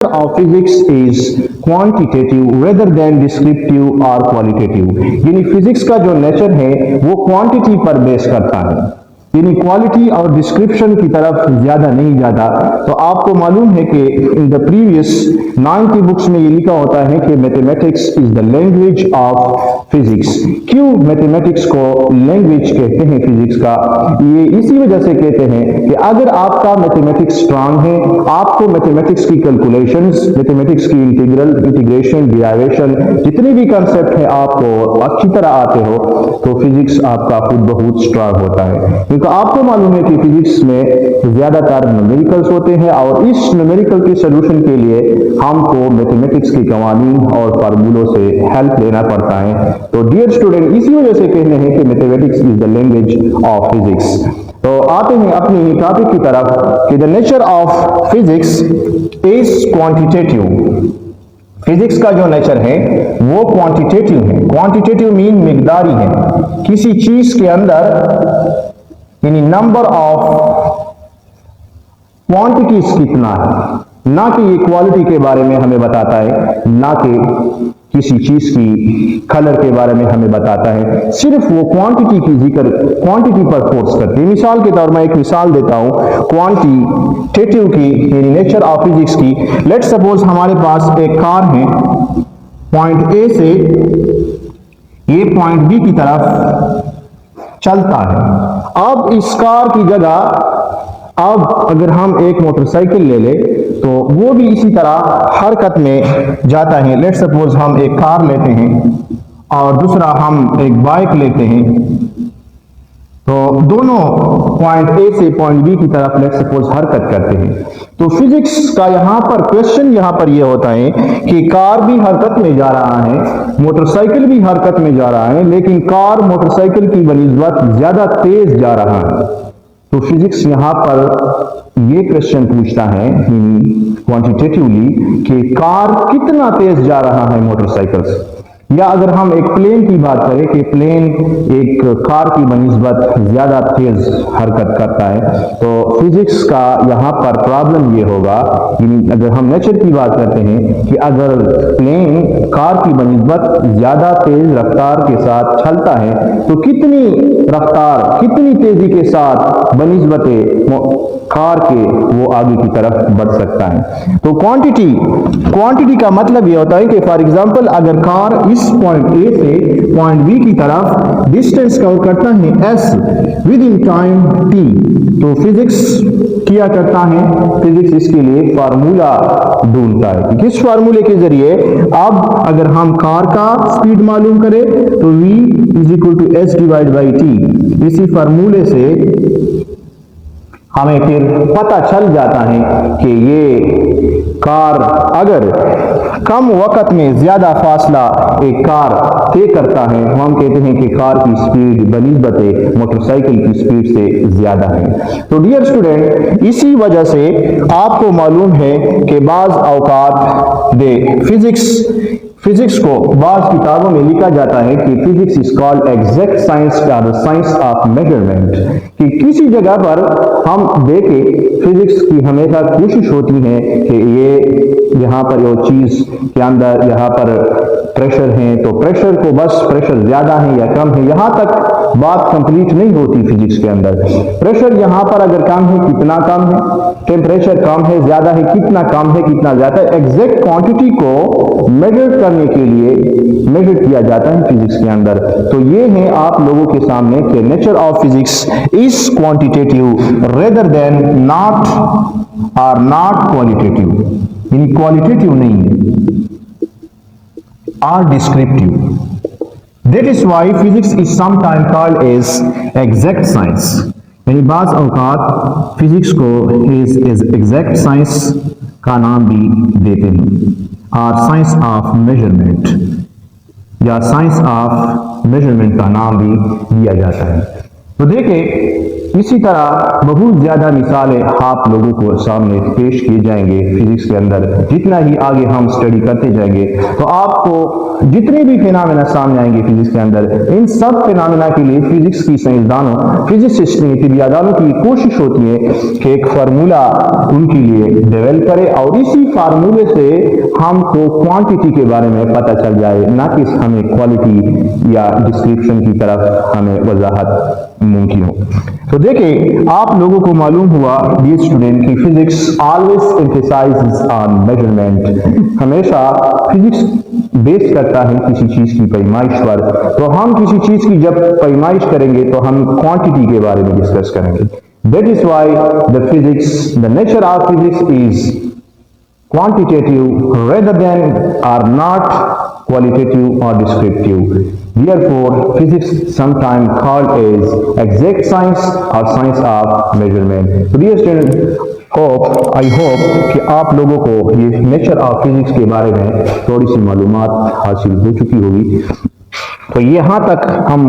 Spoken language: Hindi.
of physics is quantitative rather than descriptive or qualitative। यानी फिजिक्स का जो नेचर है वो क्वांटिटी पर बेस करता है, यानी क्वालिटी और डिस्क्रिप्शन की तरफ ज्यादा नहीं जाता। तो आपको मालूम है कि इन द प्रीवियस 90 बुक्स में ये लिखा होता है कि mathematics is the language of physics. क्यों मैथमेटिक्स को लैंग्वेज कहते हैं फिजिक्स का? ये इसी वजह से कहते हैं कि अगर आपका मैथमेटिक्स स्ट्रांग है, आपको मैथमेटिक्स की कैलकुलेशंस, मैथमेटिक्स की इंटीग्रल, इंटीग्रेशन, डिराइवेशन, जितने भी कंसेप्ट है आपको अच्छी तरह आते हो, तो फिजिक्स आपका खुद बहुत स्ट्रांग होता है। क्योंकि आपको मालूम है कि फिजिक्स में ज्यादातर न्यूमेरिकल्स होते हैं और इस न्यूमेरिकल के सोल्यूशन के लिए हमको मैथमेटिक्स की कवानीन और फार्मूलों से हेल्प लेना पड़ता है। तो डियर स्टूडेंट, इसी वजह से कहते हैं कि mathematics is the language of physics. तो आते हैं अपनी ही टॉपिक की तरफ कि the nature of physics is quantitative. Physics का जो नेचर है वो क्वांटिटेटिव है। क्वांटिटेटिव मीन मिकदारी है, किसी चीज के अंदर यानी नंबर ऑफ क्वांटिटीज कितना है, ना कि ये क्वालिटी के बारे में हमें बताता है, ना कि किसी चीज की कलर के बारे में हमें बताता है, सिर्फ वो क्वांटिटी की जिक्र क्वांटिटी पर फोर्स करती है। मिसाल के तौर में एक मिसाल देता हूं क्वांटिटेटिव की यानी नेचर ऑफ फिजिक्स की। लेट सपोज हमारे पास एक कार है, पॉइंट ए से ये पॉइंट बी की तरफ चलता है। अब इस कार की जगह अब अगर हम एक मोटरसाइकिल ले ले तो वो भी इसी तरह हरकत में जाता है। लेट सपोज हम एक कार लेते हैं और दूसरा हम एक बाइक लेते हैं, तो दोनों पॉइंट ए से पॉइंट बी की तरफ लेट सपोज हरकत करते हैं। तो फिजिक्स का यहां पर क्वेश्चन यहां पर यह होता है कि कार भी हरकत में जा रहा है, मोटरसाइकिल भी हरकत में जा रहा है, लेकिन कार मोटरसाइकिल की बनिस्बत ज्यादा तेज जा रहा है। तो फिजिक्स यहां पर यह क्वेश्चन पूछता है क्वांटिटेटिवली कि कार कितना तेज जा रहा है मोटरसाइकिल से। या अगर हम एक प्लेन की बात करें कि प्लेन एक कार की बनिस्बत ज्यादा तेज हरकत करता है, तो फिजिक्स का यहाँ पर प्रॉब्लम ये होगा, अगर हम नेचर की बात करते हैं कि अगर प्लेन कार की बनिस्बत ज्यादा तेज रफ्तार के साथ चलता है तो कितनी रफ्तार, कितनी तेजी के साथ बनिस्बत कार के वो आगे की तरफ बढ़ सकता है। तो क्वांटिटी का मतलब ये होता है कि फॉर एग्जांपल अगर कार इस पॉइंट ए से पॉइंट बी की तरफ डिस्टेंस कवर करता है s with in time t, तो फिजिक्स किया करता है, फिजिक्स इसके लिए फार्मूला ढूंढता है कि किस फार्मूले के जरिए अब अगर हम कार का स्पीड मालूम करें तो v is equal to s divide by t। इसी फार्मूले से हमें फिर पता चल जाता है कि ये कार अगर कम वक्त में ज्यादा फासला एक कार तय करता है, तो हम कहते हैं कि कार की स्पीड बनिस्बत मोटरसाइकिल की स्पीड से ज्यादा है। तो डियर स्टूडेंट, इसी वजह से आपको मालूम है कि बाज औकात फिजिक्स को बाज किताबों में लिखा जाता है कि physics is called exact science या द साइंस ऑफ मेजरमेंट। कि किसी जगह पर हम देखें, फिजिक्स की हमेशा कोशिश होती है कि ये यहाँ पर वो चीज के अंदर यहाँ पर प्रेशर है, तो प्रेशर को बस प्रेशर ज्यादा है या कम है, यहाँ तक बात कंप्लीट नहीं होती फिजिक्स के अंदर। प्रेशर यहाँ पर अगर कम है कितना कम है, टेम्परेचर कम है ज्यादा है कितना कम है कितना ज्यादा है, एग्जैक्ट क्वांटिटी को मेजर करने के लिए मेजर किया जाता है फिजिक्स के अंदर। तो ये है आप लोगों के सामने कि nature of physics is quantitative rather than not और नॉट क्वालिटेटिव, यानी क्वालिटेटिव नहीं है और descriptive. That is why physics is sometimes called as exact science। यानी बाज़ औकात फिजिक्स को is exact science का नाम भी देते हैं, और साइंस ऑफ मेजरमेंट या साइंस ऑफ मेजरमेंट का नाम भी दिया जाता है। तो देखिए इसी तरह बहुत ज्यादा मिसालें आप लोगों को सामने पेश किए जाएंगे फिजिक्स के अंदर। जितना ही आगे हम स्टडी करते जाएंगे तो आपको जितने भी फिनोमेना सामने आएंगे फिजिक्स के अंदर, इन सब फिनोमेना के लिए फिजिक्स की साइंसदानों, फिजिसिस्ट में तिबियादानों की कोशिश होती है कि एक फार्मूला उनके लिए डेवलप करे और इसी फार्मूले से हमको क्वांटिटी के बारे में पता चल जाए, ना कि हमें क्वालिटी या डिस्क्रिप्शन की तरफ हमें वजाहत मुमकिन हो। तो देखिए, आप लोगों को मालूम हुआ डियर स्टूडेंट कि physics always emphasises on measurement, हमेशा फिजिक्स बेस करता है किसी चीज की पैमाइश पर। तो हम किसी चीज की जब पैमाइश करेंगे तो हम क्वांटिटी के बारे में डिस्कस करेंगे। That is why the nature of physics is quantitative rather than or not qualitative or descriptive. Therefore, physics sometimes called as exact science or science of measurement. So dear students, I hope कि आप लोगों को ये नेचर ऑफ फिजिक्स के बारे में थोड़ी सी मालूमात हासिल हो चुकी होगी। तो यहाँ तक हम